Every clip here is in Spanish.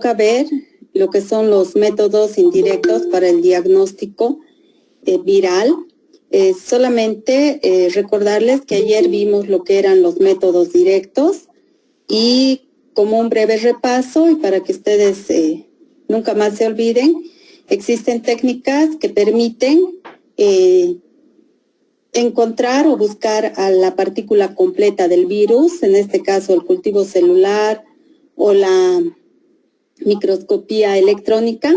toca ver lo que son los métodos indirectos para el diagnóstico viral. Solamente recordarles que ayer vimos lo que eran los métodos directos y como un breve repaso y para que ustedes nunca más se olviden, existen técnicas que permiten encontrar o buscar a la partícula completa del virus, en este caso el cultivo celular o la microscopía electrónica,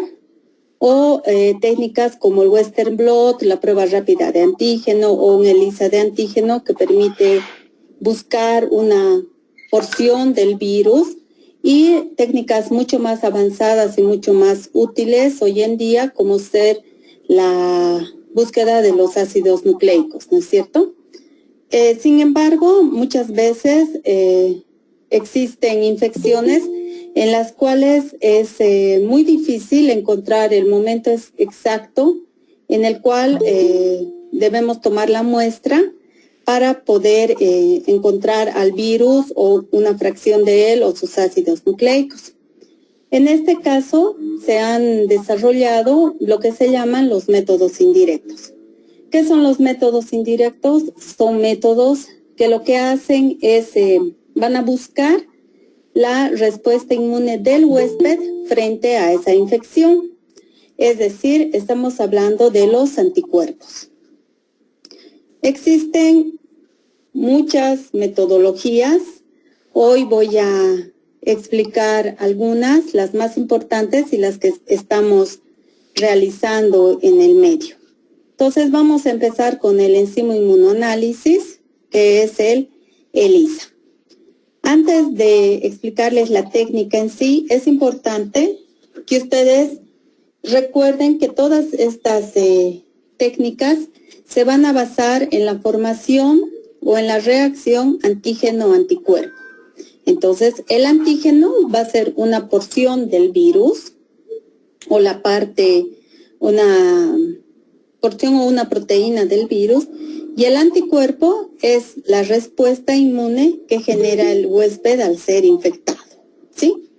o técnicas como el Western blot, la prueba rápida de antígeno o un ELISA de antígeno que permite buscar una porción del virus, y técnicas mucho más avanzadas y mucho más útiles hoy en día como ser la búsqueda de los ácidos nucleicos, ¿no es cierto? Sin embargo, muchas veces existen infecciones en las cuales es muy difícil encontrar el momento exacto en el cual debemos tomar la muestra para poder encontrar al virus o una fracción de él o sus ácidos nucleicos. En este caso se han desarrollado lo que se llaman los métodos indirectos. ¿Qué son los métodos indirectos? Son métodos que lo que hacen es, van a buscar la respuesta inmune del huésped frente a esa infección. Es decir, estamos hablando de los anticuerpos. Existen muchas metodologías. Hoy voy a explicar algunas, las más importantes y las que estamos realizando en el medio. Entonces vamos a empezar con el enzimo inmunoanálisis, que es el ELISA. Antes de explicarles la técnica en sí, es importante que ustedes recuerden que todas estas técnicas se van a basar en la formación o en la reacción antígeno-anticuerpo. Entonces, el antígeno va a ser una porción del virus o la parte, una porción o una proteína del virus, y el anticuerpo es la respuesta inmune que genera el huésped al ser infectado, ¿sí?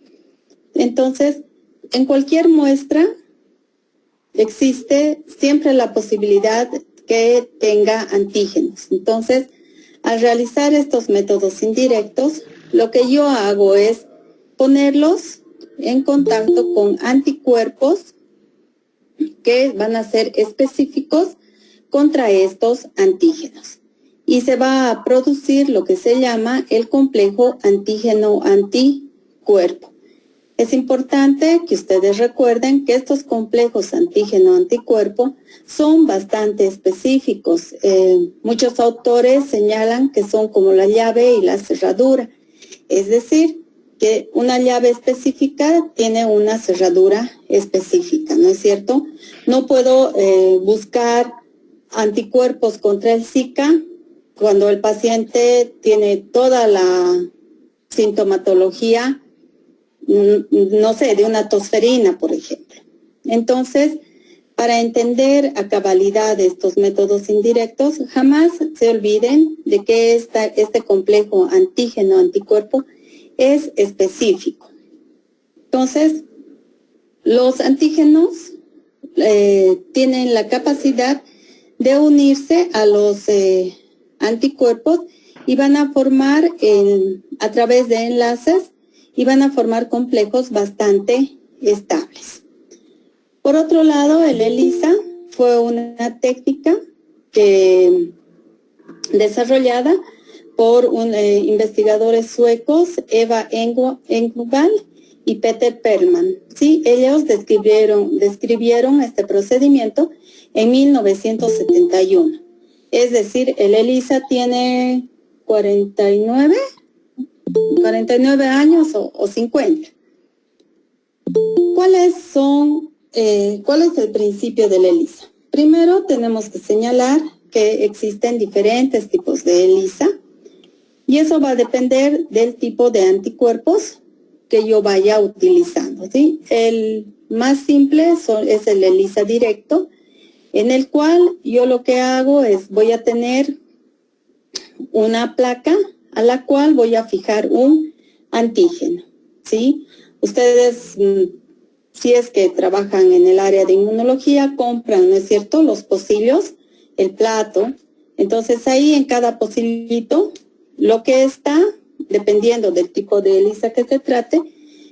Entonces, en cualquier muestra existe siempre la posibilidad que tenga antígenos. Entonces, al realizar estos métodos indirectos, lo que yo hago es ponerlos en contacto con anticuerpos que van a ser específicos contra estos antígenos. Y se va a producir lo que se llama el complejo antígeno-anticuerpo. Es importante que ustedes recuerden que estos complejos antígeno-anticuerpo son bastante específicos. Muchos autores señalan que son como la llave y la cerradura. Es decir, que una llave específica tiene una cerradura específica, ¿no es cierto? No puedo buscar anticuerpos contra el Zika cuando el paciente tiene toda la sintomatología, no sé, de una tosferina, por ejemplo. Entonces, para entender a cabalidad estos métodos indirectos, jamás se olviden de que este complejo antígeno-anticuerpo es específico. Entonces, los antígenos tienen la capacidad de unirse a los anticuerpos y van a formar a través de enlaces y van a formar complejos bastante estables. Por otro lado, el ELISA fue una técnica desarrollada por investigadores suecos, Eva Engvall y Peter Perlman. ¿Sí? Ellos describieron este procedimiento en 1971. Es decir, el ELISA tiene 49 años o 50. ¿Cuál es el principio del ELISA? Primero tenemos que señalar que existen diferentes tipos de ELISA y eso va a depender del tipo de anticuerpos que yo vaya utilizando, ¿sí? El más simple es el ELISA directo, en el cual yo lo que hago es voy a tener una placa a la cual voy a fijar un antígeno, ¿sí? Ustedes, si es que trabajan en el área de inmunología, compran, ¿no es cierto?, los pocillos, el plato. Entonces ahí en cada pocillito, lo que está, dependiendo del tipo de ELISA que se trate,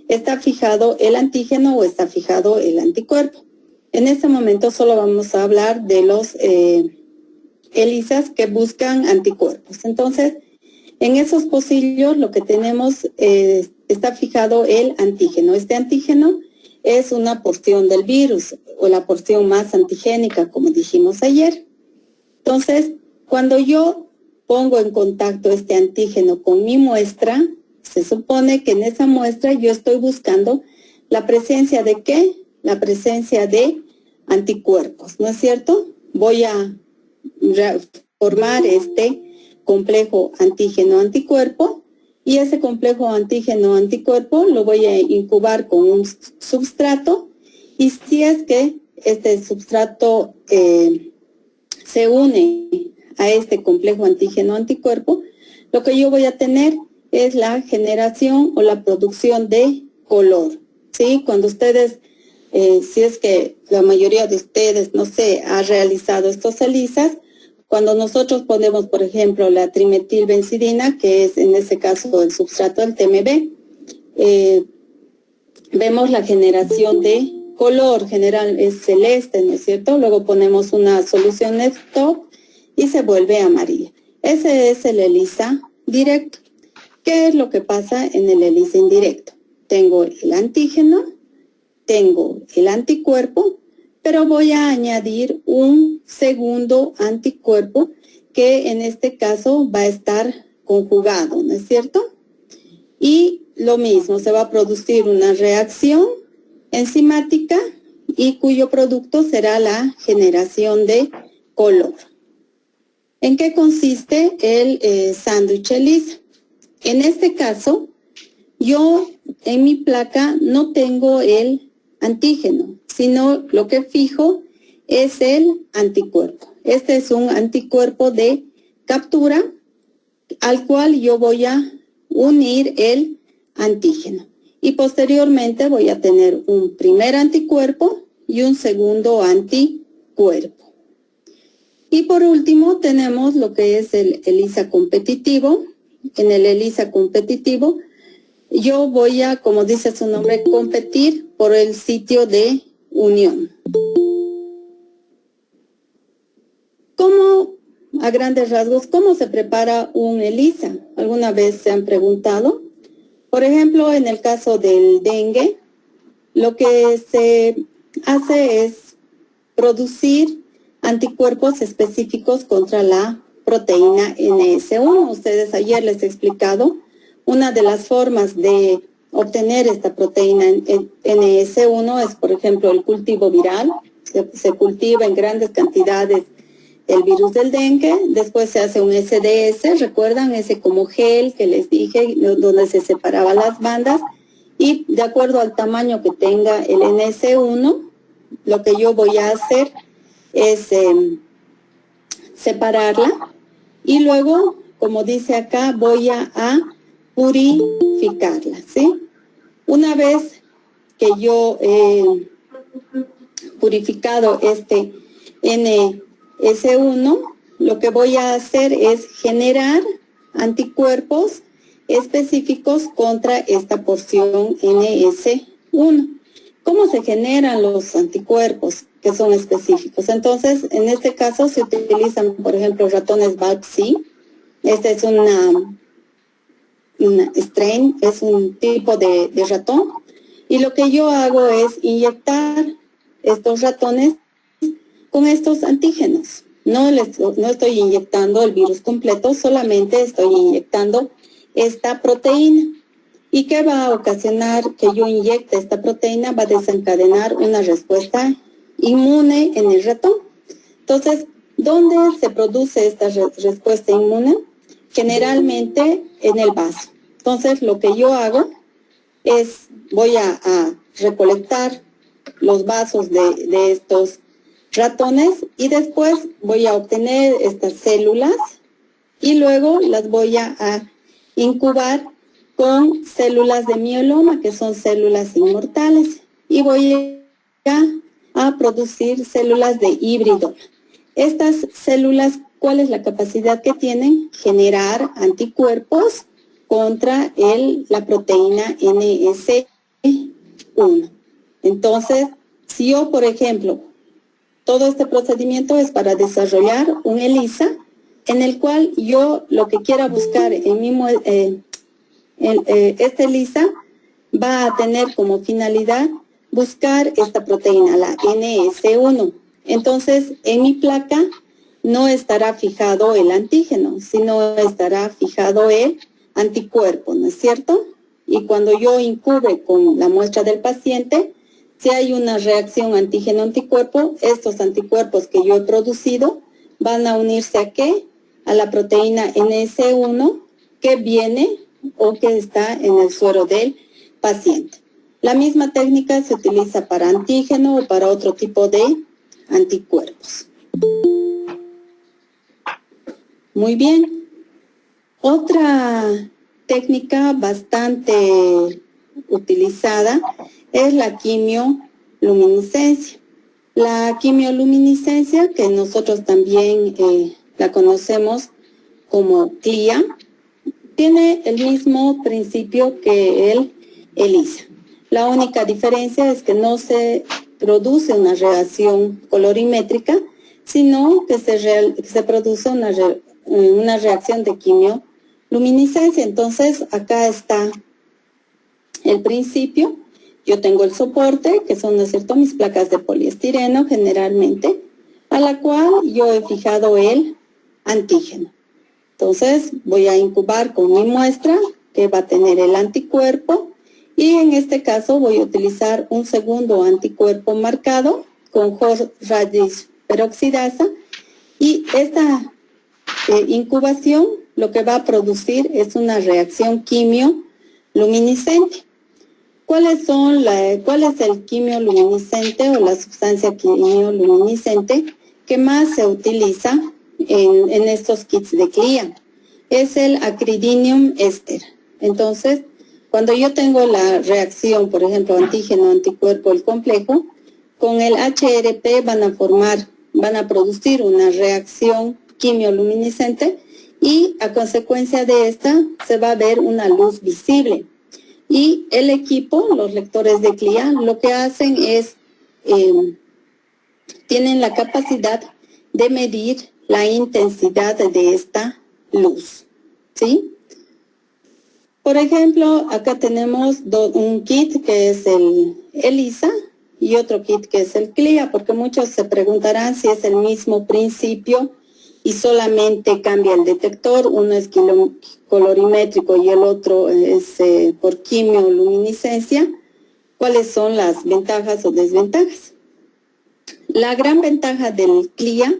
está fijado el antígeno o está fijado el anticuerpo. En este momento solo vamos a hablar de los ELISAs que buscan anticuerpos. Entonces, en esos pocillos lo que tenemos está fijado el antígeno. Este antígeno es una porción del virus o la porción más antigénica, como dijimos ayer. Entonces, cuando yo pongo en contacto este antígeno con mi muestra, se supone que en esa muestra yo estoy buscando la presencia de ¿qué? La presencia de anticuerpos, ¿no es cierto? Voy a formar este complejo antígeno-anticuerpo y ese complejo antígeno-anticuerpo lo voy a incubar con un substrato y si es que este substrato se une a este complejo antígeno-anticuerpo, lo que yo voy a tener es la generación o la producción de color, ¿sí? Cuando ustedes, si es que la mayoría de ustedes, no sé, ha realizado estos ELISAs, cuando nosotros ponemos, por ejemplo, la trimetilbencidina, que es en este caso el substrato del TMB, vemos la generación de color general, es celeste, ¿no es cierto? Luego ponemos una solución stop y se vuelve amarilla. Ese es el ELISA directo. ¿Qué es lo que pasa en el ELISA indirecto? Tengo el antígeno, tengo el anticuerpo, pero voy a añadir un segundo anticuerpo que en este caso va a estar conjugado, ¿no es cierto? Y lo mismo, se va a producir una reacción enzimática y cuyo producto será la generación de color. ¿En qué consiste el sándwich ELISA? En este caso, yo en mi placa no tengo el antígeno, sino lo que fijo es el anticuerpo. Este es un anticuerpo de captura al cual yo voy a unir el antígeno. Y posteriormente voy a tener un primer anticuerpo y un segundo anticuerpo. Y por último tenemos lo que es el ELISA competitivo. En el ELISA competitivo yo voy a, como dice su nombre, competir por el sitio de unión. ¿Cómo, a grandes rasgos, cómo se prepara un ELISA? ¿Alguna vez se han preguntado? Por ejemplo, en el caso del dengue, lo que se hace es producir anticuerpos específicos contra la proteína NS1. Ustedes ayer les he explicado una de las formas de obtener esta proteína NS1 es, por ejemplo, el cultivo viral. Se cultiva en grandes cantidades el virus del dengue, después se hace un SDS, recuerdan ese como gel que les dije, donde se separaban las bandas, y de acuerdo al tamaño que tenga el NS1, lo que yo voy a hacer es separarla y luego, como dice acá, voy a purificarla, ¿sí? Una vez que yo he purificado este NS1, lo que voy a hacer es generar anticuerpos específicos contra esta porción NS1. ¿Cómo se generan los anticuerpos que son específicos? Entonces, en este caso se utilizan, por ejemplo, ratones BAC-C. Este es una strain, es un tipo de ratón. Y lo que yo hago es inyectar estos ratones con estos antígenos. No estoy inyectando el virus completo, solamente estoy inyectando esta proteína. ¿Y qué va a ocasionar que yo inyecte esta proteína? Va a desencadenar una respuesta inmune en el ratón. Entonces, ¿dónde se produce esta respuesta inmune? Generalmente en el vaso. Entonces, lo que yo hago es, voy a recolectar los vasos de estos ratones y después voy a obtener estas células y luego las voy a incubar con células de mieloma, que son células inmortales, y voy a producir células de híbrido. Estas células, ¿cuál es la capacidad que tienen? Generar anticuerpos contra la proteína NS1. Entonces, si yo, por ejemplo, todo este procedimiento es para desarrollar un ELISA, en el cual yo lo que quiera buscar en mi este ELISA va a tener como finalidad buscar esta proteína, la NS1. Entonces, en mi placa no estará fijado el antígeno, sino estará fijado el anticuerpo, ¿no es cierto? Y cuando yo incube con la muestra del paciente, si hay una reacción antígeno-anticuerpo, estos anticuerpos que yo he producido van a unirse ¿a qué? A la proteína NS1 que viene o que está en el suero del paciente. La misma técnica se utiliza para antígeno o para otro tipo de anticuerpos. Muy bien. Otra técnica bastante utilizada es la quimioluminiscencia. La quimioluminiscencia, que nosotros también la conocemos como CLIA, tiene el mismo principio que el ELISA. La única diferencia es que no se produce una reacción colorimétrica, sino que se produce una reacción de quimioluminiscencia. Entonces, acá está el principio. Yo tengo el soporte, que son, ¿no es cierto?, mis placas de poliestireno generalmente, a la cual yo he fijado el antígeno. Entonces, voy a incubar con mi muestra, que va a tener el anticuerpo, y en este caso voy a utilizar un segundo anticuerpo marcado con Host-Radish peroxidasa, y esta incubación lo que va a producir es una reacción quimioluminiscente. ¿Cuál es el quimioluminiscente o la sustancia quimioluminiscente que más se utiliza en estos kits de CLIA? Es el acridinium éster. Entonces, cuando yo tengo la reacción, por ejemplo, antígeno-anticuerpo, el complejo, con el HRP van a producir una reacción quimioluminiscente y a consecuencia de esta se va a ver una luz visible. Y el equipo, los lectores de CLIA, lo que hacen es, tienen la capacidad de medir la intensidad de esta luz, ¿sí? Por ejemplo, acá tenemos un kit que es el ELISA y otro kit que es el CLIA, porque muchos se preguntarán si es el mismo principio y solamente cambia el detector. Uno es colorimétrico y el otro es por quimioluminiscencia. ¿Cuáles son las ventajas o desventajas? La gran ventaja del CLIA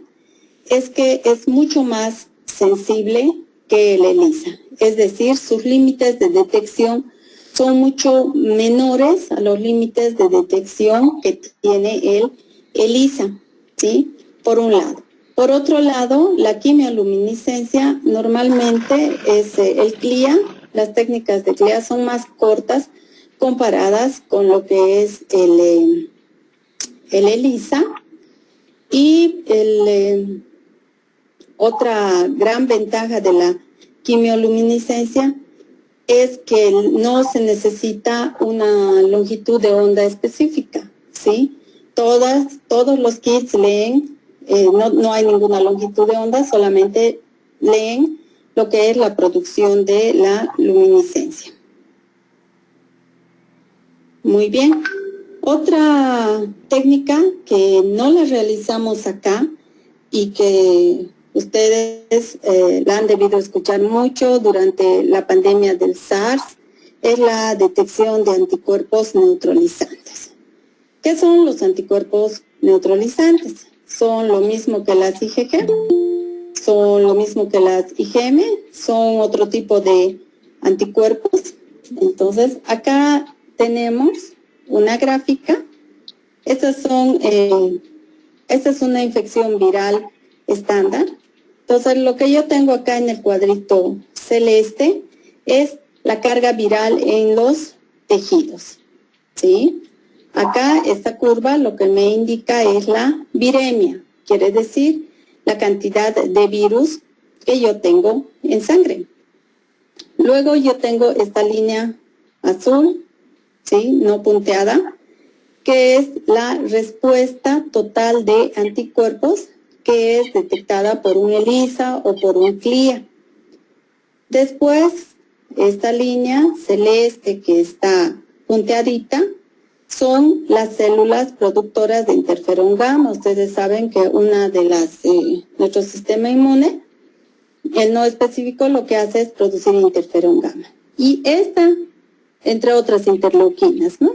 es que es mucho más sensible que el ELISA. Es decir, sus límites de detección son mucho menores a los límites de detección que tiene el ELISA, ¿sí? Por un lado. Por otro lado, la quimioluminiscencia normalmente es el CLIA. Las técnicas de CLIA son más cortas comparadas con lo que es el ELISA. Y otra gran ventaja de la quimioluminiscencia es que no se necesita una longitud de onda específica, ¿sí? Todos los kits leen, no hay ninguna longitud de onda, solamente leen lo que es la producción de la luminiscencia. Muy bien. Otra técnica que no la realizamos acá y que ustedes la han debido escuchar mucho durante la pandemia del SARS es la detección de anticuerpos neutralizantes. ¿Qué son los anticuerpos neutralizantes? Son lo mismo que las IgG, son lo mismo que las IgM, son otro tipo de anticuerpos. Entonces, acá tenemos una gráfica. Esta es una infección viral estándar. Entonces, lo que yo tengo acá en el cuadrito celeste es la carga viral en los tejidos, ¿sí? Acá esta curva lo que me indica es la viremia, quiere decir la cantidad de virus que yo tengo en sangre. Luego yo tengo esta línea azul, ¿sí? No punteada, que es la respuesta total de anticuerpos que es detectada por un ELISA o por un CLIA. Después, esta línea celeste que está punteadita son las células productoras de interferón gamma. Ustedes saben que una de las, nuestro sistema inmune, el no específico, lo que hace es producir interferón gamma. Y esta, entre otras interleuquinas, ¿no?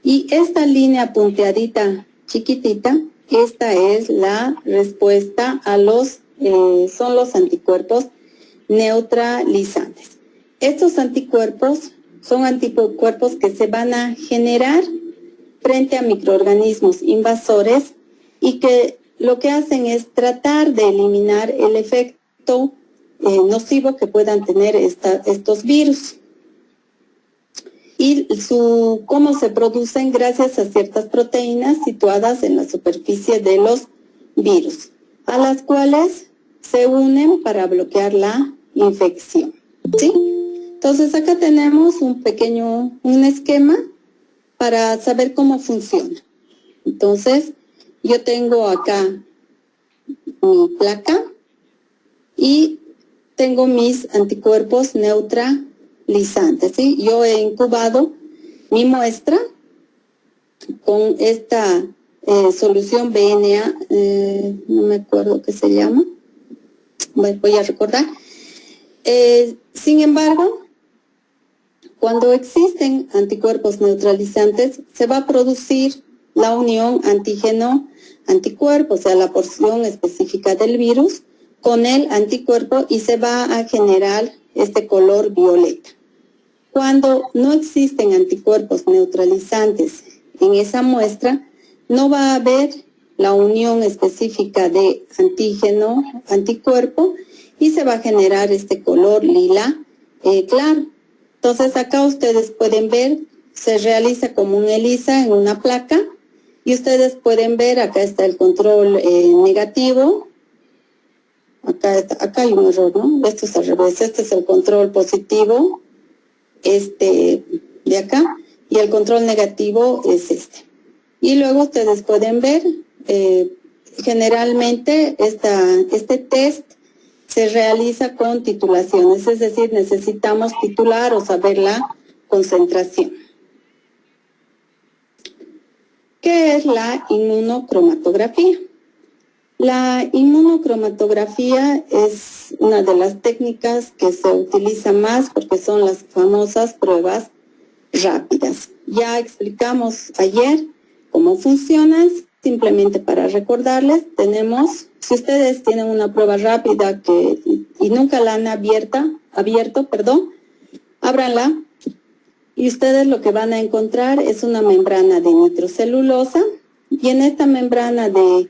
Y esta línea punteadita chiquitita, esta es la respuesta a los, son los anticuerpos neutralizantes. Estos anticuerpos son anticuerpos que se van a generar frente a microorganismos invasores y que lo que hacen es tratar de eliminar el efecto nocivo que puedan tener estos virus. Y cómo se producen gracias a ciertas proteínas situadas en la superficie de los virus, a las cuales se unen para bloquear la infección, ¿sí? Entonces acá tenemos un esquema para saber cómo funciona. Entonces yo tengo acá mi placa y tengo mis anticuerpos neutralizantes, ¿sí? Yo he incubado mi muestra con esta solución BNA, no me acuerdo qué se llama, voy a recordar. Sin embargo, cuando existen anticuerpos neutralizantes, se va a producir la unión antígeno-anticuerpo, o sea, la porción específica del virus con el anticuerpo y se va a generar este color violeta. Cuando no existen anticuerpos neutralizantes en esa muestra, no va a haber la unión específica de antígeno-anticuerpo y se va a generar este color lila claro. Entonces acá ustedes pueden ver, se realiza como un ELISA en una placa y ustedes pueden ver, acá está el control negativo, acá hay un error, ¿no? Esto es al revés, este es el control positivo, este de acá, y el control negativo es este. Y luego ustedes pueden ver, generalmente este test se realiza con titulaciones, es decir, necesitamos titular o saber la concentración. ¿Qué es la inmunocromatografía? La inmunocromatografía es una de las técnicas que se utiliza más porque son las famosas pruebas rápidas. Ya explicamos ayer cómo funcionan, simplemente para recordarles, tenemos, si ustedes tienen una prueba rápida y nunca la han abierto, ábranla y ustedes lo que van a encontrar es una membrana de nitrocelulosa y en esta membrana de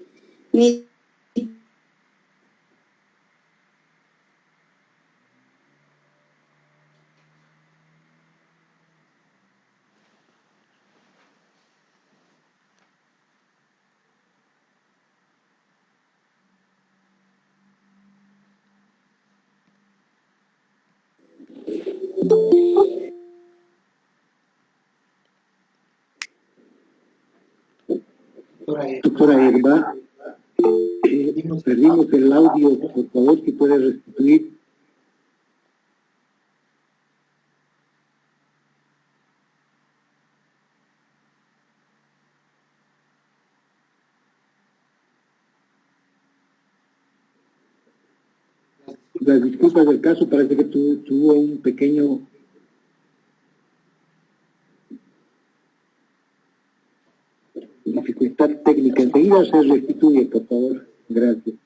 Doctora Herba, perdimos el audio, por favor, si puede restituir. Las disculpas del caso, parece que tuvo un pequeño dificultad técnica. Enseguida se restituye, por favor. Gracias.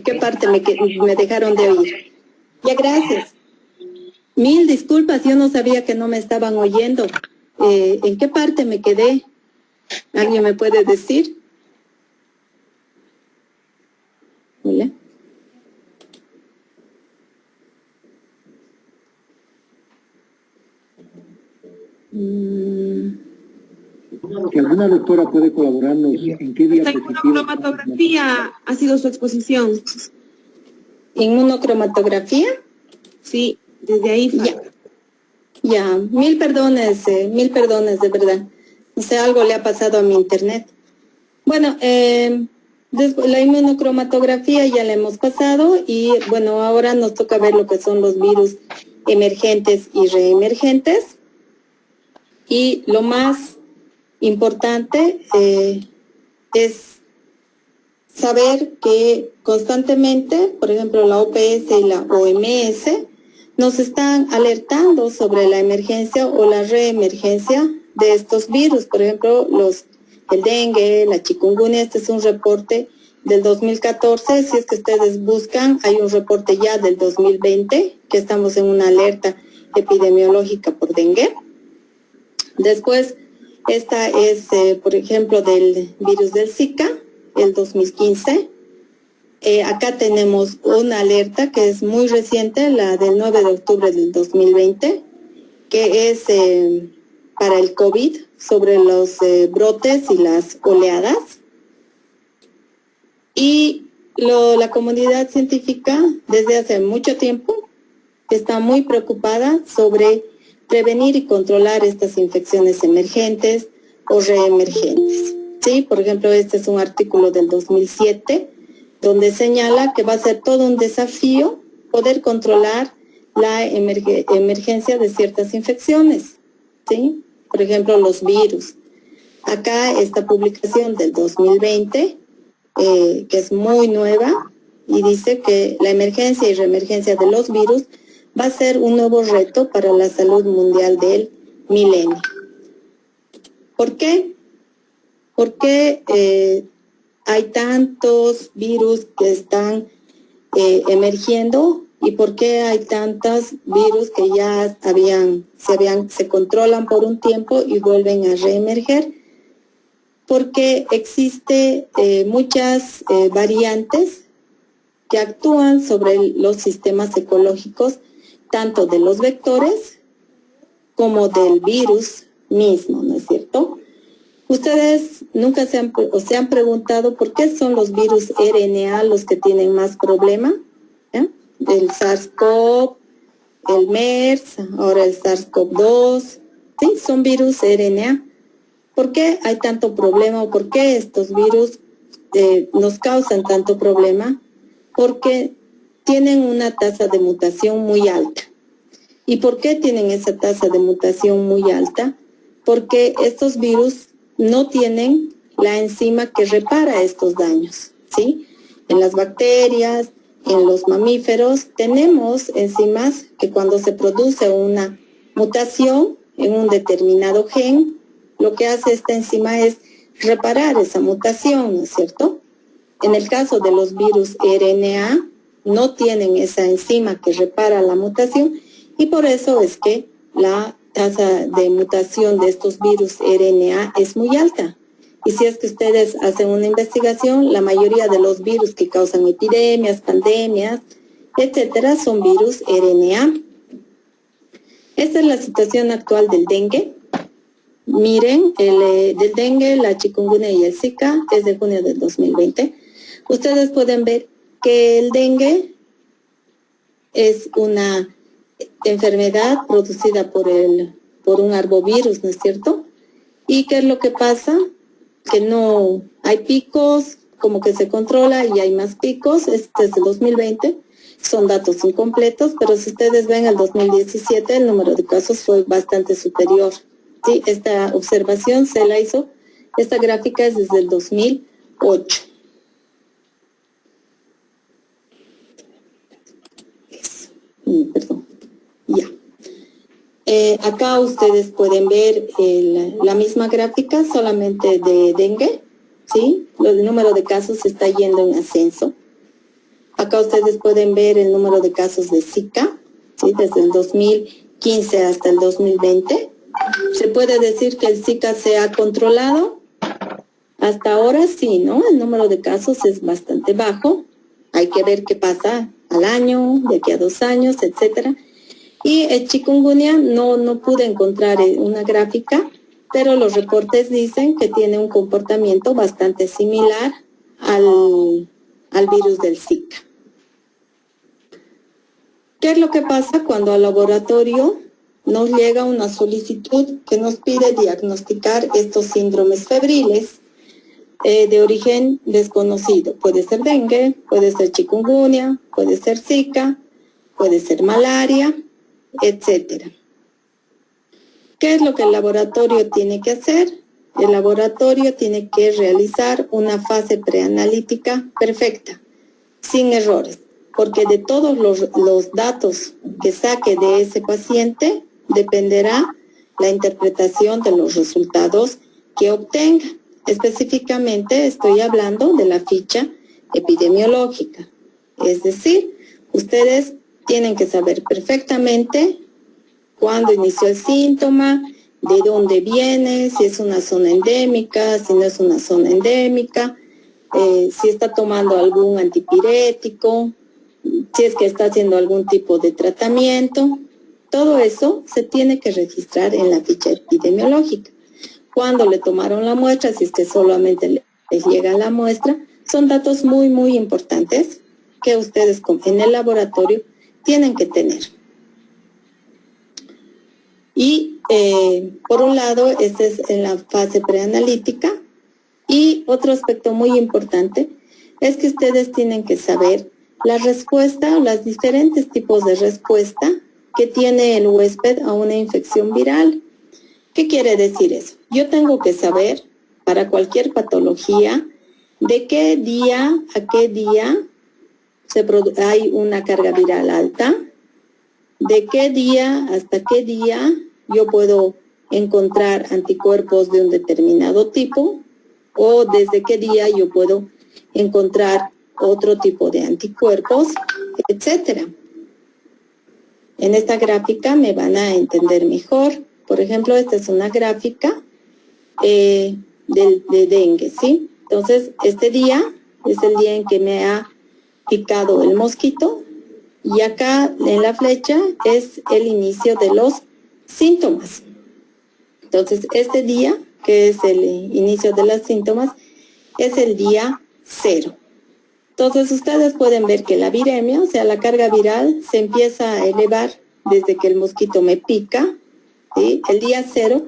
¿qué parte me dejaron de oír? Ya, gracias. Mil disculpas, yo no sabía que no me estaban oyendo. ¿En qué parte me quedé? ¿Alguien me puede decir? Hola. Que alguna doctora puede colaborarnos en qué diapositiva. Inmunocromatografía ha sido su exposición. ¿Inmunocromatografía? Sí, desde ahí falta. Ya, mil perdones, de verdad. O sea, algo le ha pasado a mi internet. Bueno, la inmunocromatografía ya la hemos pasado y bueno, ahora nos toca ver lo que son los virus emergentes y reemergentes. Y lo más importante es saber que constantemente, por ejemplo, la OPS y la OMS nos están alertando sobre la emergencia o la reemergencia de estos virus. Por ejemplo, el dengue, la chikungunya, este es un reporte del 2014. Si es que ustedes buscan, hay un reporte ya del 2020, que estamos en una alerta epidemiológica por dengue. Después, esta es, por ejemplo, del virus del Zika, el 2015. Acá tenemos una alerta que es muy reciente, la del 9 de octubre del 2020, que es para el COVID, sobre los brotes y las oleadas. Y la comunidad científica, desde hace mucho tiempo, está muy preocupada sobre prevenir y controlar estas infecciones emergentes o reemergentes. Sí, por ejemplo, este es un artículo del 2007, donde señala que va a ser todo un desafío poder controlar la emergencia de ciertas infecciones, ¿sí? Por ejemplo, los virus. Acá esta publicación del 2020, que es muy nueva, y dice que la emergencia y reemergencia de los virus va a ser un nuevo reto para la salud mundial del milenio. ¿Por qué? Porque hay tantos virus que están emergiendo y por qué hay tantos virus que ya se controlan por un tiempo y vuelven a reemerger. Porque existe muchas variantes que actúan sobre los sistemas ecológicos, tanto de los vectores como del virus mismo, ¿no es cierto? Ustedes nunca se han preguntado por qué son los virus RNA los que tienen más problema. El SARS-CoV, el MERS, ahora el SARS-CoV-2, ¿sí? Son virus RNA. ¿Por qué hay tanto problema o por qué estos virus nos causan tanto problema? Porque tienen una tasa de mutación muy alta. ¿Y por qué tienen esa tasa de mutación muy alta? Porque estos virus no tienen la enzima que repara estos daños, ¿sí? En las bacterias, en los mamíferos, tenemos enzimas que cuando se produce una mutación en un determinado gen, lo que hace esta enzima es reparar esa mutación, ¿no es cierto? En el caso de los virus RNA, no tienen esa enzima que repara la mutación y por eso es que la tasa de mutación de estos virus RNA es muy alta. Y si es que ustedes hacen una investigación, la mayoría de los virus que causan epidemias, pandemias, etcétera, son virus RNA. Esta es la situación actual del dengue. Miren, del dengue, la chikungunya y el Zika es de junio del 2020. Ustedes pueden ver que el dengue es una enfermedad producida por un arbovirus, ¿no es cierto? ¿Y qué es lo que pasa? Que no hay picos, como que se controla y hay más picos. Este es el 2020, son datos incompletos, pero si ustedes ven el 2017, el número de casos fue bastante superior. Sí, esta observación se la hizo, esta gráfica es desde el 2008. Perdón, ya. Acá ustedes pueden ver la misma gráfica, solamente de dengue, ¿sí? El número de casos está yendo en ascenso. Acá ustedes pueden ver el número de casos de Zika, ¿sí? Desde el 2015 hasta el 2020. ¿Se puede decir que el Zika se ha controlado? Hasta ahora sí, ¿no? El número de casos es bastante bajo. Hay que ver qué pasa al año, de aquí a 2 años, etcétera. Y el chikungunya no pude encontrar una gráfica, pero los reportes dicen que tiene un comportamiento bastante similar al virus del Zika. ¿Qué es lo que pasa cuando al laboratorio nos llega una solicitud que nos pide diagnosticar estos síndromes febriles de origen desconocido? Puede ser dengue, puede ser chikungunya, puede ser Zika, puede ser malaria, etcétera. ¿Qué es lo que el laboratorio tiene que hacer? El laboratorio tiene que realizar una fase preanalítica perfecta, sin errores, porque de todos los datos que saque de ese paciente dependerá la interpretación de los resultados que obtenga. Específicamente estoy hablando de la ficha epidemiológica. Es decir, ustedes tienen que saber perfectamente cuándo inició el síntoma, de dónde viene, si es una zona endémica, si no es una zona endémica, si está tomando algún antipirético, si es que está haciendo algún tipo de tratamiento. Todo eso se tiene que registrar en la ficha epidemiológica. Cuándo le tomaron la muestra, si es que solamente les llega la muestra, son datos muy, muy importantes que ustedes en el laboratorio tienen que tener. Y por un lado, esta es en la fase preanalítica. Y otro aspecto muy importante es que ustedes tienen que saber la respuesta, los diferentes tipos de respuesta que tiene el huésped a una infección viral. ¿Qué quiere decir eso? Yo tengo que saber, para cualquier patología, de qué día a qué día hay una carga viral alta, de qué día hasta qué día yo puedo encontrar anticuerpos de un determinado tipo, o desde qué día yo puedo encontrar otro tipo de anticuerpos, etcétera. En esta gráfica me van a entender mejor. Por ejemplo, esta es una gráfica de dengue, ¿sí? Entonces, este día es el día en que me ha picado el mosquito, y acá en la flecha es el inicio de los síntomas. Entonces, este día, que es el inicio de los síntomas, es el día 0. Entonces, ustedes pueden ver que la viremia, o sea, la carga viral, se empieza a elevar desde que el mosquito me pica, ¿sí? El día 0,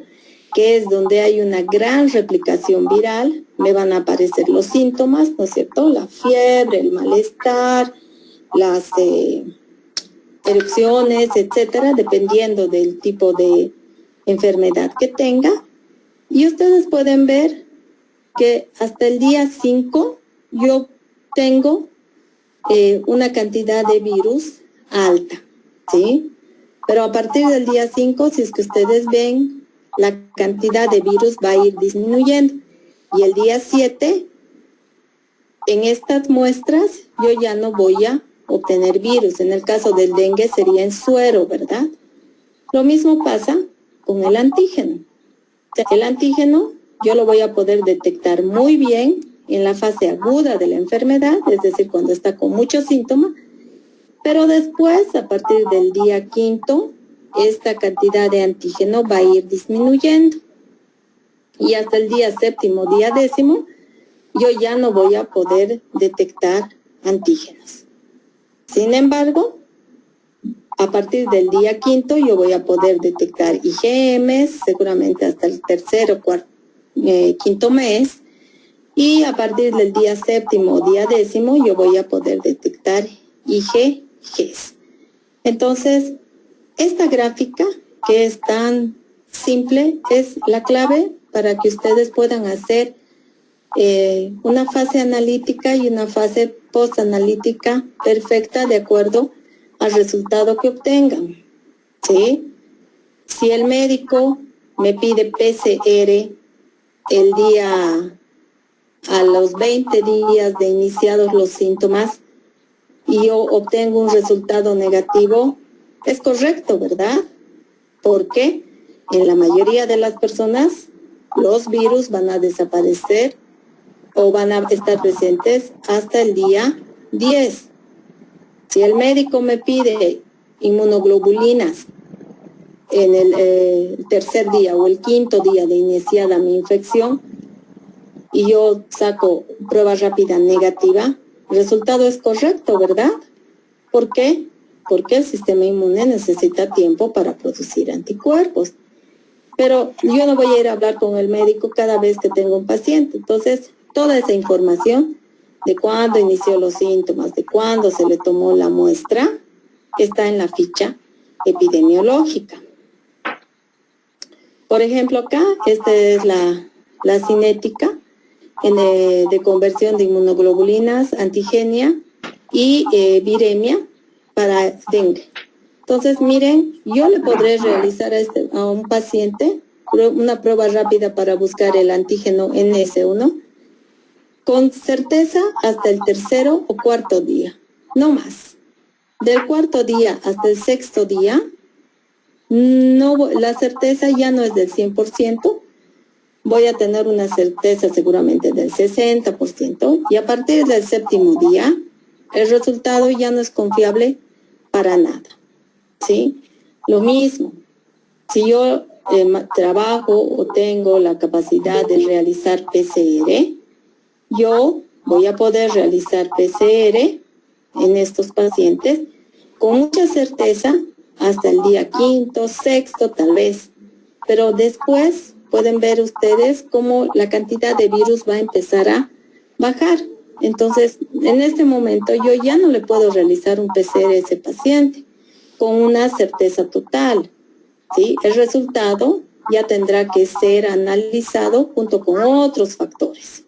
que es donde hay una gran replicación viral, me van a aparecer los síntomas, ¿no es cierto? La fiebre, el malestar, las erupciones, etcétera, dependiendo del tipo de enfermedad que tenga. Y ustedes pueden ver que hasta el día 5 yo tengo una cantidad de virus alta, ¿sí? Pero a partir del día 5, si es que ustedes ven, la cantidad de virus va a ir disminuyendo. Y el día 7, en estas muestras, yo ya no voy a obtener virus. En el caso del dengue sería en suero, ¿verdad? Lo mismo pasa con el antígeno. O sea, el antígeno yo lo voy a poder detectar muy bien en la fase aguda de la enfermedad, es decir, cuando está con muchos síntomas, pero después, a partir del día 5, esta cantidad de antígeno va a ir disminuyendo. Y hasta el día 7º, día 10º, yo ya no voy a poder detectar antígenos. Sin embargo, a partir del día 5 yo voy a poder detectar IgMs, seguramente hasta el 3º o 5º mes, y a partir del día 7º, día 10º, yo voy a poder detectar IgGs. Entonces, esta gráfica, que es tan simple, es la clave para que ustedes puedan hacer una fase analítica y una fase postanalítica perfecta de acuerdo al resultado que obtengan, ¿sí? Si el médico me pide PCR el día, a los 20 días de iniciados los síntomas, y yo obtengo un resultado negativo, es correcto, ¿verdad? Porque en la mayoría de las personas los virus van a desaparecer o van a estar presentes hasta el día 10. Si el médico me pide inmunoglobulinas en el tercer día o el quinto día de iniciada mi infección y yo saco prueba rápida negativa, el resultado es correcto, ¿verdad? ¿Por qué? Porque el sistema inmune necesita tiempo para producir anticuerpos. Pero yo no voy a ir a hablar con el médico cada vez que tengo un paciente. Entonces, toda esa información de cuándo inició los síntomas, de cuándo se le tomó la muestra, está en la ficha epidemiológica. Por ejemplo, acá, esta es la cinética de conversión de inmunoglobulinas, antigenia y viremia para dengue. Entonces, miren, yo le podré realizar a un paciente una prueba rápida para buscar el antígeno NS1 con certeza hasta el tercero o cuarto día, no más. Del cuarto día hasta el sexto día, la certeza ya no es del 100%, voy a tener una certeza seguramente del 60%, y a partir del séptimo día, el resultado ya no es confiable para nada, ¿sí? Lo mismo, si yo trabajo o tengo la capacidad de realizar PCR, yo voy a poder realizar PCR en estos pacientes con mucha certeza hasta el día quinto, sexto tal vez, pero después pueden ver ustedes cómo la cantidad de virus va a empezar a bajar. Entonces, en este momento yo ya no le puedo realizar un PCR a ese paciente con una certeza total, ¿sí? El resultado ya tendrá que ser analizado junto con otros factores.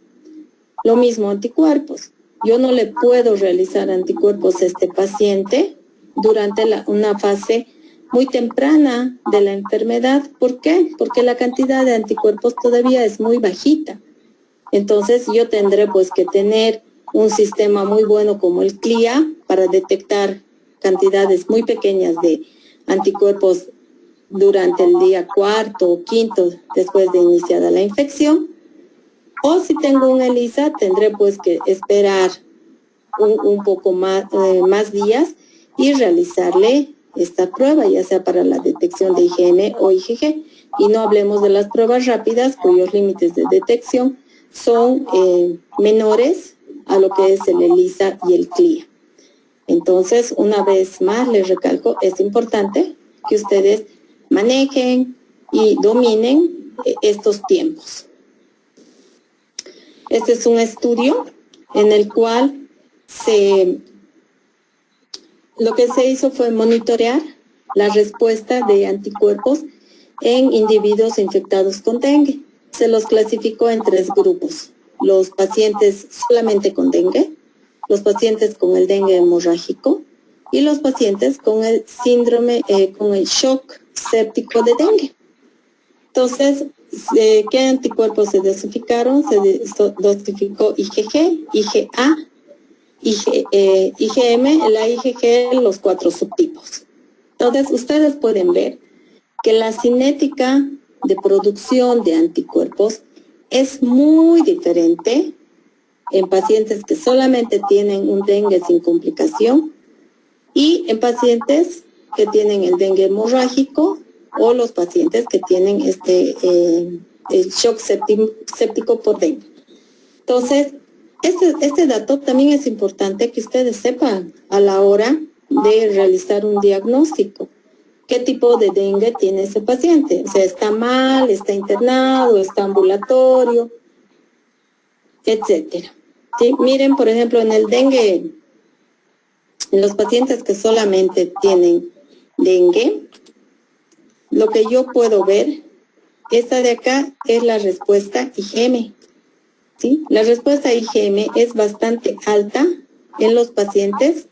Lo mismo anticuerpos. Yo no le puedo realizar anticuerpos a este paciente durante una fase muy temprana de la enfermedad. ¿Por qué? Porque la cantidad de anticuerpos todavía es muy bajita. Entonces yo tendré pues que tener un sistema muy bueno como el CLIA para detectar cantidades muy pequeñas de anticuerpos durante el día cuarto o quinto después de iniciada la infección. O si tengo un ELISA, tendré pues que esperar un poco más días y realizarle esta prueba, ya sea para la detección de IgM o IgG. Y no hablemos de las pruebas rápidas, cuyos límites de detección son menores a lo que es el ELISA y el CLIA. Entonces, una vez más, les recalco, es importante que ustedes manejen y dominen estos tiempos. Este es un estudio en el cual lo que se hizo fue monitorear la respuesta de anticuerpos en individuos infectados con dengue. Se los clasificó en 3 grupos: los pacientes solamente con dengue, los pacientes con el dengue hemorrágico y los pacientes con el síndrome, con el shock séptico de dengue. Entonces, ¿qué anticuerpos se dosificaron? Se dosificó IgG, IgA, IgM, la IgG, los 4 subtipos. Entonces, ustedes pueden ver que la cinética de producción de anticuerpos es muy diferente en pacientes que solamente tienen un dengue sin complicación y en pacientes que tienen el dengue hemorrágico o los pacientes que tienen el shock séptico por dengue. Entonces, este dato también es importante que ustedes sepan a la hora de realizar un diagnóstico. ¿Qué tipo de dengue tiene ese paciente? O sea, ¿está mal, está internado, está ambulatorio, etcétera? ¿Sí? Miren, por ejemplo, en el dengue, en los pacientes que solamente tienen dengue, lo que yo puedo ver, esta de acá es la respuesta IgM. ¿Sí? La respuesta IgM es bastante alta en los pacientes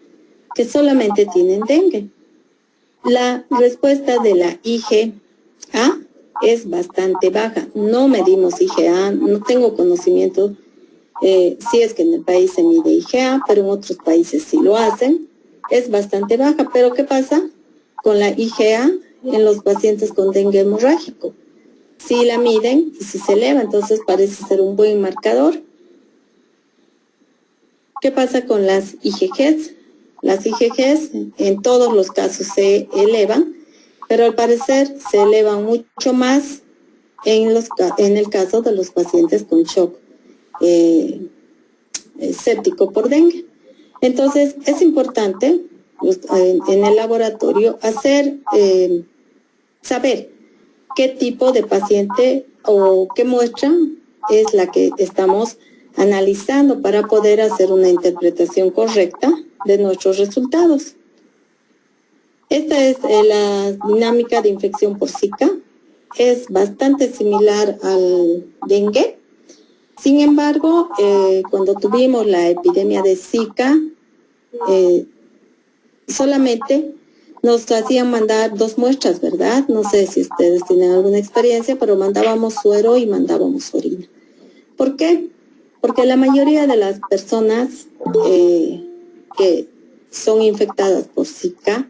que solamente tienen dengue. La respuesta de la IgA es bastante baja. No medimos IgA, no tengo conocimiento Si es que en el país se mide IgA, pero en otros países sí lo hacen, es bastante baja. Pero ¿qué pasa con la IgA en los pacientes con dengue hemorrágico? Si la miden y si se eleva, entonces parece ser un buen marcador. ¿Qué pasa con las IgGs? Las IgGs en todos los casos se elevan, pero al parecer se elevan mucho más en el caso de los pacientes con shock séptico por dengue. Entonces es importante en el laboratorio saber qué tipo de paciente o qué muestra es la que estamos analizando para poder hacer una interpretación correcta de nuestros resultados. Esta es la dinámica de infección por Zika. Es bastante similar al dengue. Sin embargo, cuando tuvimos la epidemia de Zika, solamente nos hacían mandar 2 muestras, ¿verdad? No sé si ustedes tienen alguna experiencia, pero mandábamos suero y mandábamos orina. ¿Por qué? Porque la mayoría de las personas que son infectadas por Zika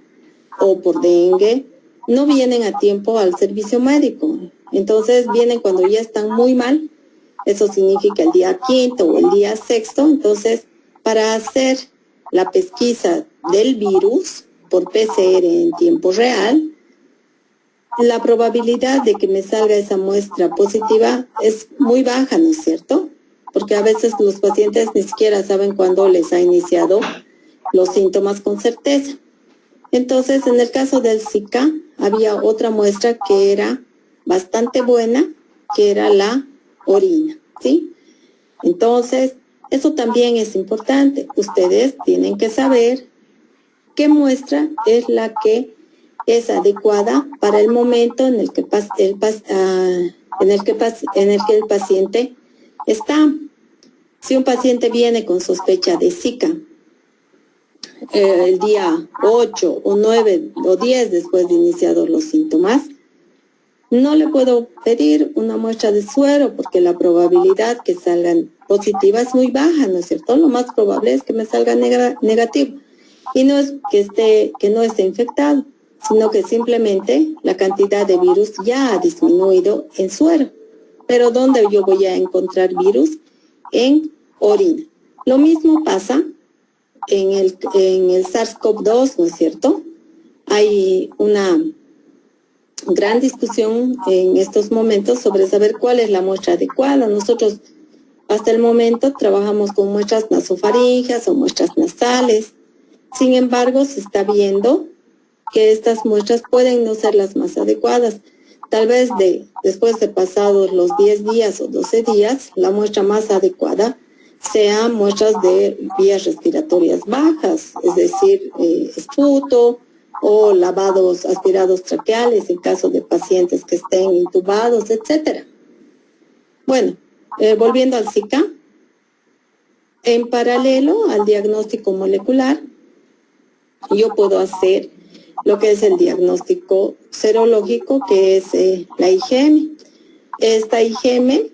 o por dengue no vienen a tiempo al servicio médico. Entonces vienen cuando ya están muy mal. Eso significa el día 5º o el día 6º. Entonces, para hacer la pesquisa del virus por PCR en tiempo real, la probabilidad de que me salga esa muestra positiva es muy baja, ¿no es cierto? Porque a veces los pacientes ni siquiera saben cuándo les ha iniciado los síntomas con certeza. Entonces, en el caso del Zika, había otra muestra que era bastante buena, que era la orina, ¿sí? Entonces, eso también es importante. Ustedes tienen que saber qué muestra es la que es adecuada para el momento en el que el paciente está. Si un paciente viene con sospecha de Zika, el día 8 o 9 o 10 después de iniciados los síntomas, no le puedo pedir una muestra de suero porque la probabilidad que salgan positiva es muy baja, ¿no es cierto? Lo más probable es que me salga negativo. Y no es que no esté infectado, sino que simplemente la cantidad de virus ya ha disminuido en suero. Pero ¿dónde yo voy a encontrar virus? En orina. Lo mismo pasa en el SARS-CoV-2, ¿no es cierto? Hay una gran discusión en estos momentos sobre saber cuál es la muestra adecuada. Nosotros hasta el momento trabajamos con muestras nasofaríngeas o muestras nasales. Sin embargo, se está viendo que estas muestras pueden no ser las más adecuadas. Tal vez después de pasados los 10 días o 12 días, la muestra más adecuada sea muestras de vías respiratorias bajas, es decir, esputo o lavados aspirados traqueales en caso de pacientes que estén intubados, etcétera. Bueno, volviendo al Zika, en paralelo al diagnóstico molecular, yo puedo hacer lo que es el diagnóstico serológico, que es la IgM. Esta IgM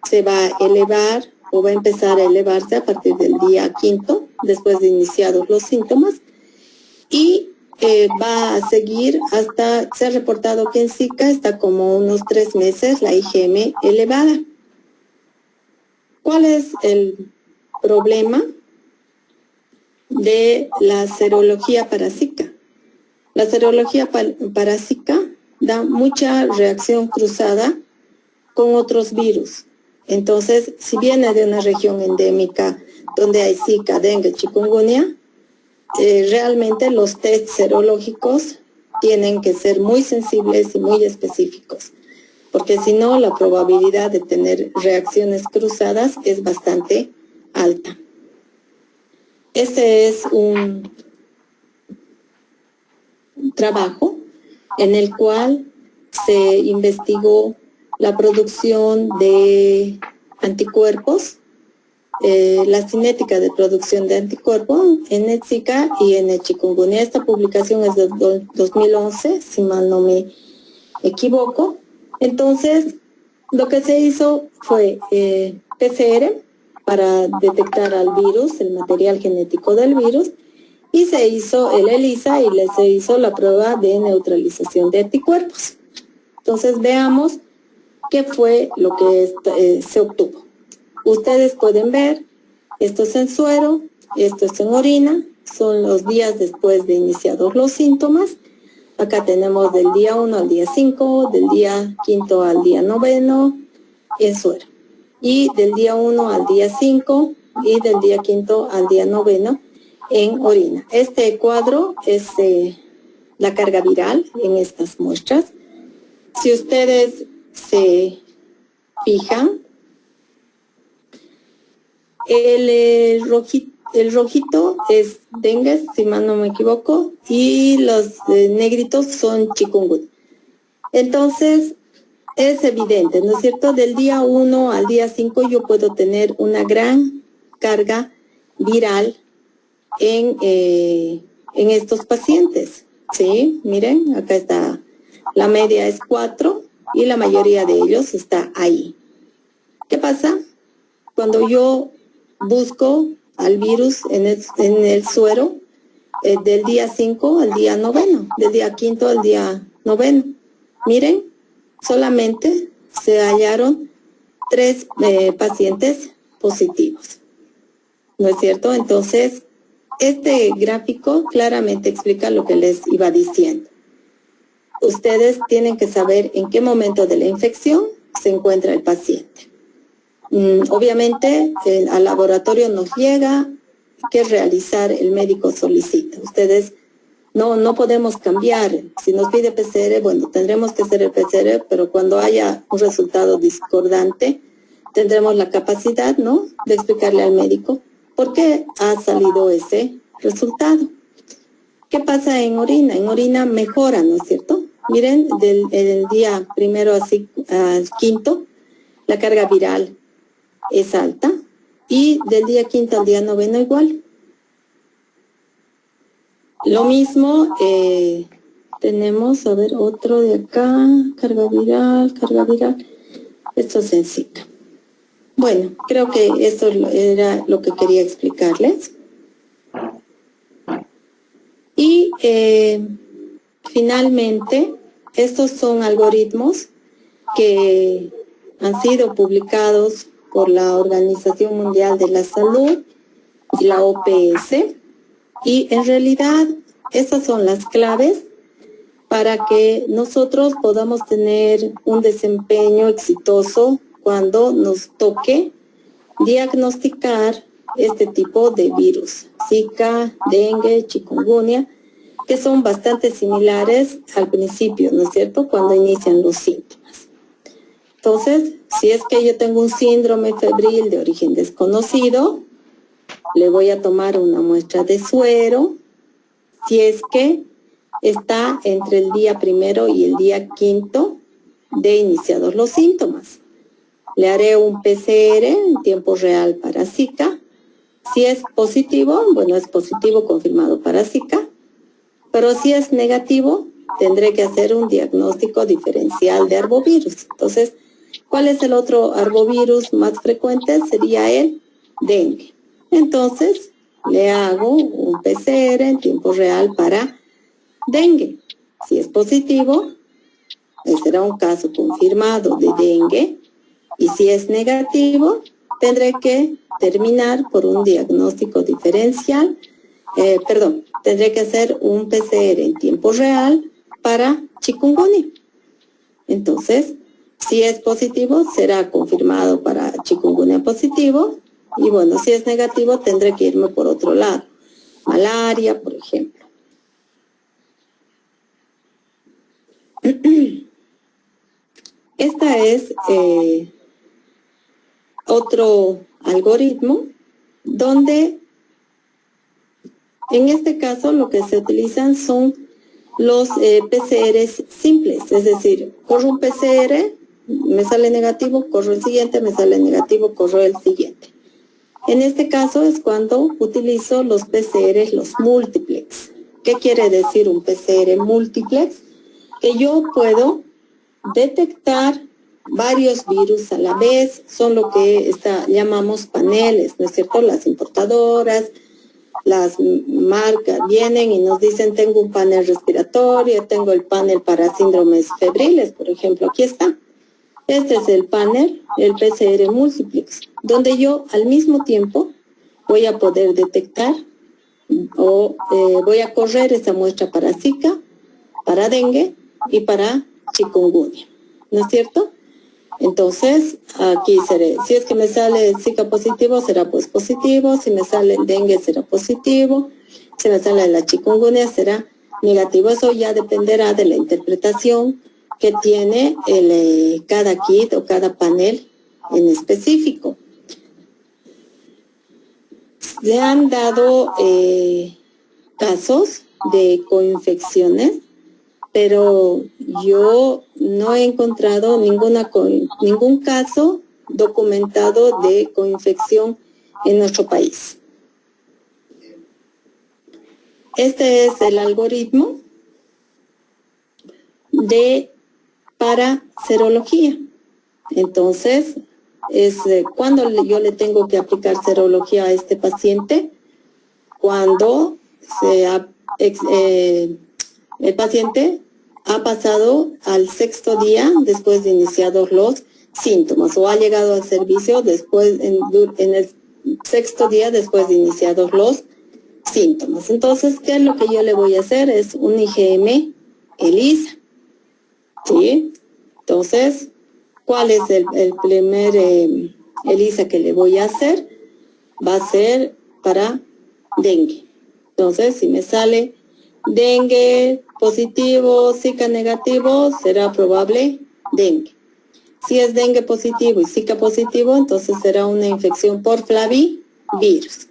se va a elevar o va a empezar a elevarse a partir del día 5º, después de iniciados los síntomas, y va a seguir hasta, se ha reportado que en Zika está como unos 3 meses la IgM elevada. ¿Cuál es el problema de la serología para Zika? La serología para Zika da mucha reacción cruzada con otros virus. Entonces, si viene de una región endémica donde hay Zika, dengue, chikungunya, realmente los test serológicos tienen que ser muy sensibles y muy específicos, porque si no, la probabilidad de tener reacciones cruzadas es bastante alta. Este es un trabajo en el cual se investigó la producción de anticuerpos, la cinética de producción de anticuerpos en el Zika y en el chikungunya. Esta publicación es de 2011, si mal no me equivoco. Entonces, lo que se hizo fue PCR para detectar al virus, el material genético del virus, y se hizo el ELISA y se hizo la prueba de neutralización de anticuerpos. Entonces veamos qué fue lo que se obtuvo. Ustedes pueden ver, esto es en suero, esto es en orina, son los días después de iniciados los síntomas. Acá tenemos del día 1 al día 5, del día 5 al día 9 en suero. Y del día 1 al día 5 y del día 5 al día 9 en orina. Este cuadro es la carga viral en estas muestras. Si ustedes se fijan, el rojito es dengue, si mal no me equivoco, y los negritos son chikungunya. Entonces, es evidente, ¿no es cierto? Del día 1 al día 5 yo puedo tener una gran carga viral en estos pacientes, ¿sí? Miren, acá está, la media es 4 y la mayoría de ellos está ahí. ¿Qué pasa? Cuando yo busco al virus en el suero, del día 5 al día 9, del día 5 al día 9, miren, solamente se hallaron 3 pacientes positivos, ¿no es cierto? Entonces, este gráfico claramente explica lo que les iba diciendo. Ustedes tienen que saber en qué momento de la infección se encuentra el paciente. Obviamente, al laboratorio nos llega qué realizar, el médico solicita. Ustedes no podemos cambiar. Si nos pide PCR, bueno, tendremos que hacer el PCR, pero cuando haya un resultado discordante, tendremos la capacidad, ¿no?, de explicarle al médico por qué ha salido ese resultado. ¿Qué pasa en orina? En orina mejora, ¿no es cierto? Miren, del día 1 al 5, la carga viral es alta, y del día 5 al día 9 igual. Lo mismo tenemos, a ver, otro de acá, carga viral, esto es en Zika. Bueno, creo que eso era lo que quería explicarles. Y finalmente, estos son algoritmos que han sido publicados por la Organización Mundial de la Salud y la OPS, y en realidad esas son las claves para que nosotros podamos tener un desempeño exitoso cuando nos toque diagnosticar este tipo de virus, Zika, dengue, chikungunya, que son bastante similares al principio, ¿no es cierto?, cuando inician los síntomas. Entonces, si es que yo tengo un síndrome febril de origen desconocido, le voy a tomar una muestra de suero, si es que está entre el día 1 y el día 5 de iniciados los síntomas. Le haré un PCR en tiempo real para Zika. Si es positivo, bueno, es positivo confirmado para Zika, pero si es negativo, tendré que hacer un diagnóstico diferencial de arbovirus. Entonces, ¿cuál es el otro arbovirus más frecuente? Sería el dengue. Entonces, le hago un PCR en tiempo real para dengue. Si es positivo, será un caso confirmado de dengue. Y si es negativo, tendré que terminar por un diagnóstico diferencial. Tendré que hacer un PCR en tiempo real para chikungunya. Entonces, si es positivo, será confirmado para chikungunya positivo. Y bueno, si es negativo, tendré que irme por otro lado. Malaria, por ejemplo. Esta es otro algoritmo donde, en este caso, lo que se utilizan son los PCRs simples. Es decir, corro un PCR, me sale negativo, corro el siguiente, me sale negativo, corro el siguiente. En este caso es cuando utilizo los PCRs, los múltiplex. ¿Qué quiere decir un PCR múltiplex? Que yo puedo detectar varios virus a la vez, son lo que llamamos paneles, ¿no es cierto? Las importadoras, las marcas vienen y nos dicen, tengo un panel respiratorio, tengo el panel para síndromes febriles, por ejemplo, aquí está. Este es el panel, el PCR Multiplex, donde yo al mismo tiempo voy a poder detectar o voy a correr esa muestra para Zika, para dengue y para chikungunya, ¿no es cierto? Entonces, aquí seré, si es que me sale Zika positivo, será pues positivo, si me sale el dengue será positivo, si me sale la chikungunya será negativo. Eso ya dependerá de la interpretación que tiene cada kit o cada panel en específico. Se han dado casos de coinfecciones, pero yo no he encontrado ningún caso documentado de coinfección en nuestro país. Este es el algoritmo para serología. Entonces, es cuando yo le tengo que aplicar serología a este paciente, cuando el paciente ha pasado al 6º día después de iniciados los síntomas o ha llegado al servicio después en el 6º día después de iniciados los síntomas. Entonces, ¿qué es lo que yo le voy a hacer? Es un IgM ELISA. ¿Sí? Entonces, ¿cuál es el primer ELISA que le voy a hacer? Va a ser para dengue. Entonces, si me sale dengue positivo, Zika negativo, será probable dengue. Si es dengue positivo y Zika positivo, entonces será una infección por flavivirus.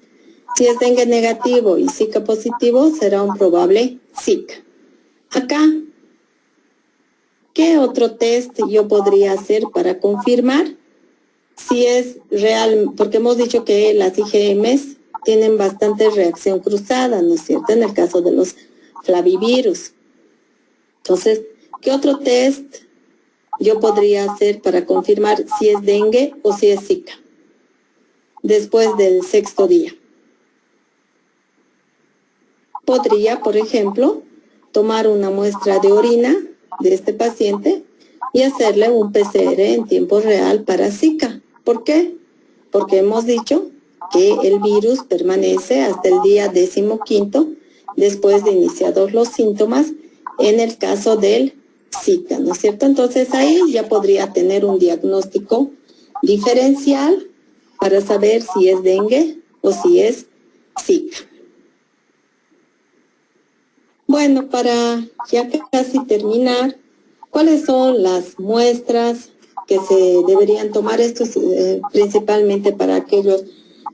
Si es dengue negativo y Zika positivo, será un probable Zika. Acá, ¿qué otro test yo podría hacer para confirmar si es real? Porque hemos dicho que las IgMs tienen bastante reacción cruzada, ¿no es cierto? En el caso de los flavivirus. Entonces, ¿qué otro test yo podría hacer para confirmar si es dengue o si es Zika después del 6º día? Podría, por ejemplo, tomar una muestra de orina de este paciente y hacerle un PCR en tiempo real para Zika. ¿Por qué? Porque hemos dicho que el virus permanece hasta el día 15º después de iniciados los síntomas en el caso del Zika, ¿no es cierto? Entonces ahí ya podría tener un diagnóstico diferencial para saber si es dengue o si es Zika. Bueno, para ya casi terminar, ¿cuáles son las muestras que se deberían tomar? Esto es principalmente para aquellos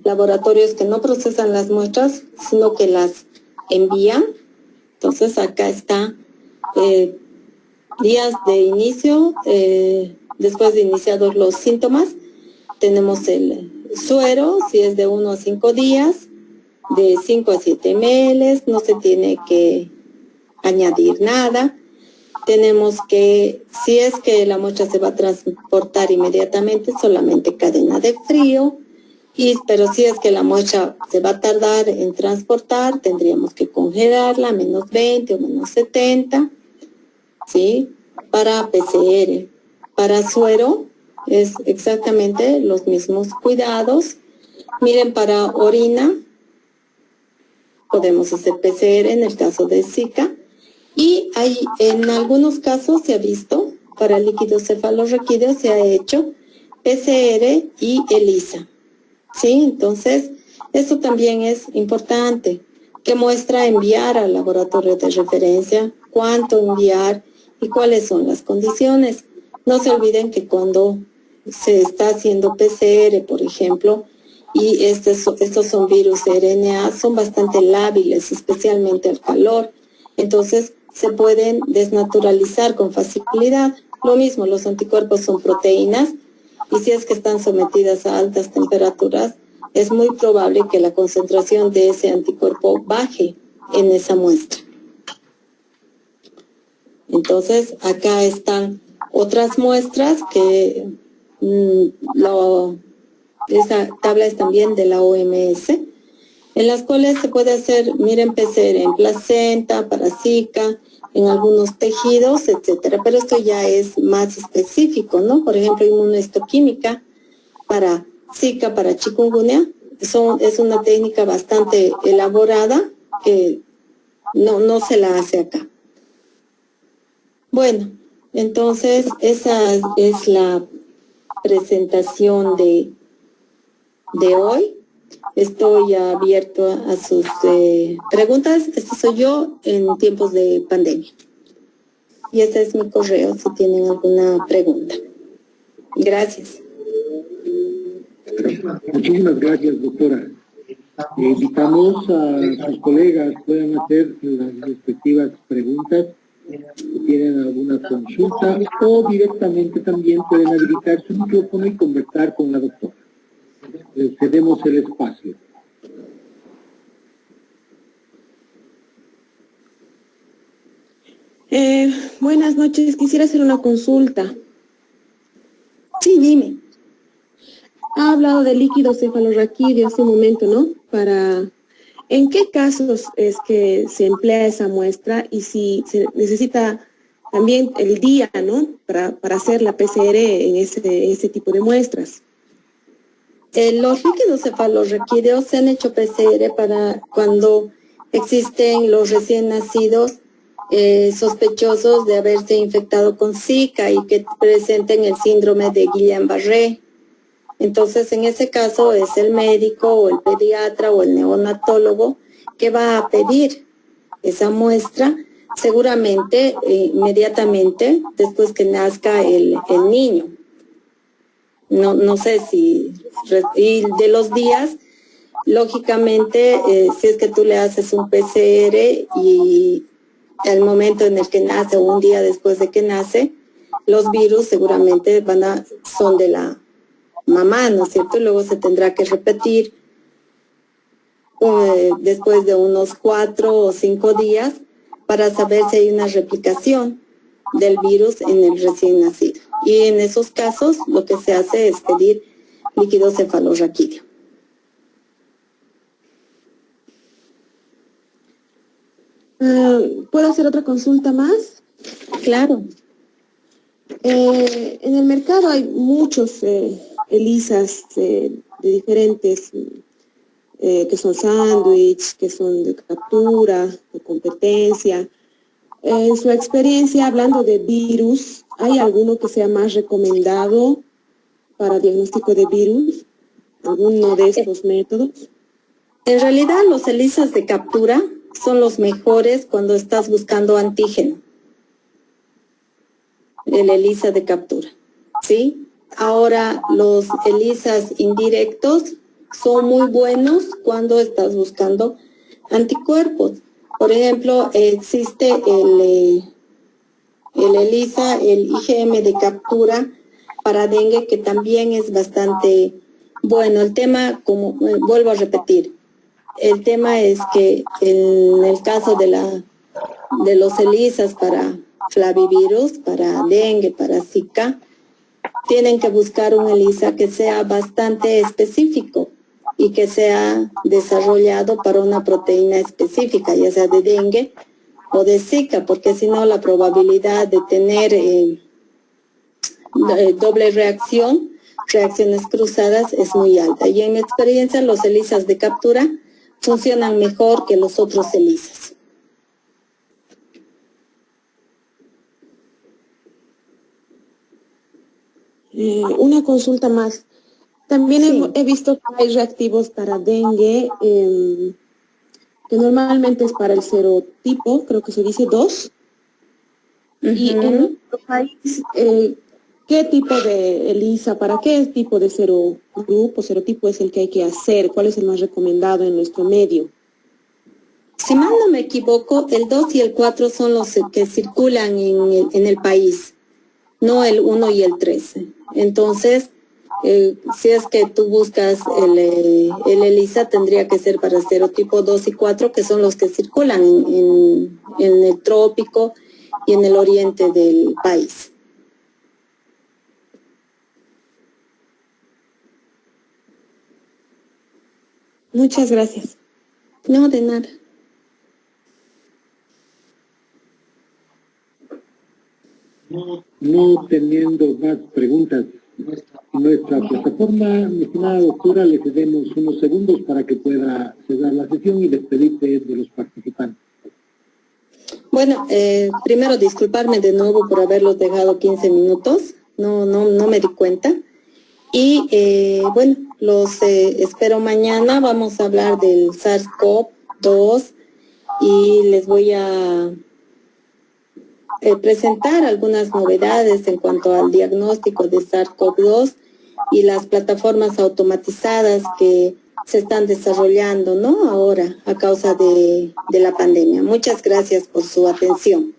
laboratorios que no procesan las muestras, sino que las envían. Entonces acá está días de inicio, después de iniciados los síntomas, tenemos el suero, si es de 1 a 5 días, de 5 a 7 ml, no se tiene que añadir nada. Tenemos que, si es que la muestra se va a transportar inmediatamente, solamente cadena de frío, pero si es que la muestra se va a tardar en transportar, tendríamos que congelarla a menos 20 o menos 70, ¿sí? Para PCR. Para suero es exactamente los mismos cuidados. Miren, para orina podemos hacer PCR en el caso de Zika. Y en algunos casos se ha visto, para líquidos cefalorraquídeos se ha hecho PCR y ELISA. ¿Sí? Entonces, eso también es importante. ¿Qué muestra enviar al laboratorio de referencia? ¿Cuánto enviar? ¿Y cuáles son las condiciones? No se olviden que cuando se está haciendo PCR, por ejemplo, y estos son virus RNA, son bastante lábiles, especialmente al calor. Entonces, se pueden desnaturalizar con facilidad. Lo mismo, los anticuerpos son proteínas y si es que están sometidas a altas temperaturas, es muy probable que la concentración de ese anticuerpo baje en esa muestra. Entonces, acá están otras muestras que esa tabla es también de la OMS, en las cuales se puede hacer, miren, PCR en placenta, para Zika, en algunos tejidos, etcétera. Pero esto ya es más específico, ¿no? Por ejemplo, inmunohistoquímica para Zika, para chikungunya, es una técnica bastante elaborada que no se la hace acá. Bueno, entonces esa es la presentación de hoy. Estoy abierto a sus preguntas. Este soy yo en tiempos de pandemia. Y este es mi correo si tienen alguna pregunta. Gracias. Muchísimas gracias, doctora. Invitamos a sus colegas puedan hacer las respectivas preguntas si tienen alguna consulta o directamente también pueden habilitar su micrófono y conversar con la doctora. Les cedemos el espacio. Buenas noches, quisiera hacer una consulta. Sí, dime. Ha hablado de líquido cefalorraquídeo hace un momento, ¿no? ¿En qué casos es que se emplea esa muestra y si se necesita también el día, ¿no? Para hacer la PCR en ese tipo de muestras? Los líquidos cefalorraquídeos se han hecho PCR para cuando existen los recién nacidos sospechosos de haberse infectado con Zika y que presenten el síndrome de Guillain-Barré. Entonces, en ese caso es el médico o el pediatra o el neonatólogo que va a pedir esa muestra seguramente inmediatamente después que nazca el niño. No sé si... Y de los días, lógicamente, si es que tú le haces un PCR y al momento en el que nace o un día después de que nace, los virus seguramente son de la mamá, ¿no es cierto? Y luego se tendrá que repetir después de unos 4 o 5 días para saber si hay una replicación del virus en el recién nacido. Y en esos casos lo que se hace es pedir líquido cefalorraquídeo. ¿Puedo hacer otra consulta más? Claro. En el mercado hay muchos ELISAs de diferentes, que son sándwich, que son de captura, de competencia. En su experiencia, hablando de virus, ¿hay alguno que sea más recomendado para diagnóstico de virus? ¿Alguno de estos métodos? En realidad, los ELISAs de captura son los mejores cuando estás buscando antígeno. El ELISA de captura, ¿sí? Ahora, los ELISAs indirectos son muy buenos cuando estás buscando anticuerpos. Por ejemplo, existe el ELISA, el IgM de captura para dengue, que también es bastante bueno. El tema, como vuelvo a repetir, el tema es que en el caso de los ELISAs para flavivirus, para dengue, para Zika, tienen que buscar un ELISA que sea bastante específico y que sea desarrollado para una proteína específica, ya sea de dengue o de Zika, porque si no la probabilidad de tener doble reacción, reacciones cruzadas, es muy alta. Y en mi experiencia los ELISAs de captura funcionan mejor que los otros ELISAs. Una consulta más. También Sí. he visto que hay reactivos para dengue, que normalmente es para el serotipo, creo que se dice 2. Y en nuestro país, ¿qué tipo de ELISA, para qué tipo de serogrupo, serotipo es el que hay que hacer? ¿Cuál es el más recomendado en nuestro medio? Si mal no me equivoco, el 2 y el 4 son los que circulan en el país, no el 1 y el 3. Entonces, si es que tú buscas el ELISA, tendría que ser para serotipo 2 y 4, que son los que circulan en el trópico y en el oriente del país. Muchas gracias. No, de nada. No teniendo más preguntas en nuestra plataforma, mi estimada doctora, le cedemos unos segundos para que pueda cerrar la sesión y despedirse de los participantes. Bueno, primero disculparme de nuevo por haberlos dejado 15 minutos. No me di cuenta. Y bueno, los espero mañana. Vamos a hablar del SARS-CoV-2 y les voy a presentar algunas novedades en cuanto al diagnóstico de SARS-CoV-2 y las plataformas automatizadas que se están desarrollando, ¿no? Ahora, a causa de la pandemia. Muchas gracias por su atención.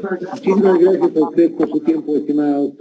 Muchísimas gracias a usted por su tiempo, estimada doctora.